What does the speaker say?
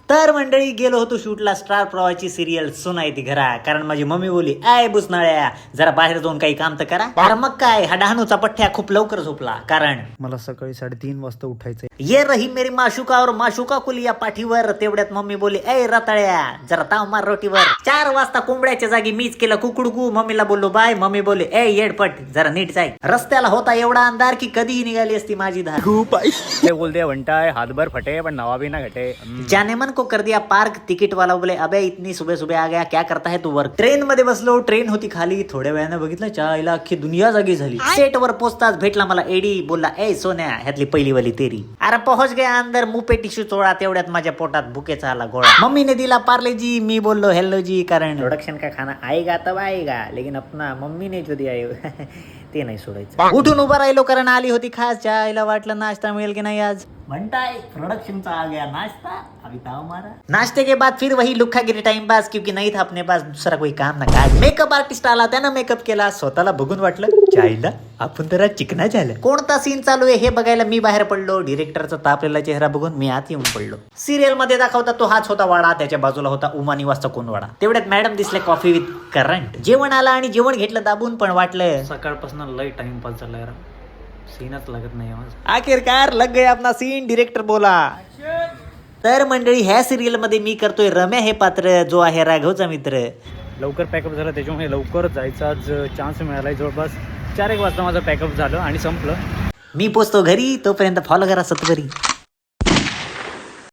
तर मंडळी गेलो होतो शूटला स्टार प्रवाहाची सिरियल सुनाय ती घरा. कारण माझी मम्मी बोली आय बुसनाळ्या जरा बाहेर जाऊन काही काम तर करा. अरे मग काय हा डहाणूचा पठ्ठ्या खूप लवकर झोपला. कारण मला सकाळी 3:30 वाजता उठायचंय. ये रही मेरी माशुका और माशुका कुलिया पाठीवर. तेवढ्यात मम्मी बोली ए रताळ्या जरा ताव मार रोटीवर. 4 वाजता कोंबड्याच्या जागी मीच केलं कुकुडकू. मम्मीला बोललो बाय. मम्मी बोले ए येडपट जरा नीट जाय. रस्त्याला होता एवढा अंधार की कधीही निघाली असती माझी धार. ते बोलते घंटाय हाथ भर फटे पण नवा भी ना घटे. जाने मन को कर दिया पार्क. तिकीट वाला बोले अबे इतनी सुबह सुबह आ गया क्या करता है तू वर्क. ट्रेन मध्ये बसलो. ट्रेन होती खाली. थोड्या वेळानं बघितलं चायला अख्खी दुनिया जागी झाली. सेट वर पोचताच भेटला मला एडी. बोलला ए सोन्या ह्यातली पहिली वाली तेरी. अरे पहुंच गया अंदर. मुंह पे टिश्यू चोळा. तेवढ्यात माझ्या पोटात भुकेचा आला गोळा. मम्मीने दिला पार्ले जी. मी बोललो हेल्लो जी. कारण प्रोडक्शन का खाना आएगा तब आएगा लेकिन अपना मम्मी ने जो दिया ते नाही सोडायचं. उठून उभा राहिलो कारण आली होती खास. चायला वाटलं नाश्ता मिळेल की नाही आज. म्हणताय प्रोडक्शनचा आ गया नाश्ता. अभी ताव मारा. नाश्ते के बाद फिर वही लुख्खागिरी टाइम पास. क्योंकि नहीं था अपने पास दूसरा कोई काम ना काज. मेकअप आर्टिस्ट आला. त्यानं मेकअप केला. स्वतःला बघून वाटलं चायला आपण तर चिकना झालं. कोणता सीन चालू आहे हे बघायला मी बाहेर पडलो. डिरेक्टरचा तापलेला चेहरा बघून मी आत येऊन पडलो. सिरियल मध्ये दाखवता तो हाच होता वाडा. त्याच्या बाजूला होता उमा निवासचा कोणवाडा. तेवढ्यात मॅडम दिसले कॉफी विथ करंट. जेवण आला आणि जेवण घेतलं दाबून. पण वाटलं सकाळपासून लय टाइमपास झाला यार. सीनच लागत नाही. आखिरकार लग गया अपना सीन. डिरेक्टर बोला. तर मंडळी ह्या सिरियल मध्ये मी करतोय रम्या हे पात्र जो आहे राघवचा मित्र. लवकर पॅकअप झालं त्याच्यामुळे लवकर जायचा चान्स मिळाला. जवळपास 4-1 वाजता माझं पॅकअप झालं आणि संपलं. मी पोचतो घरी. तोपर्यंत फॉलो करा सत्वरी.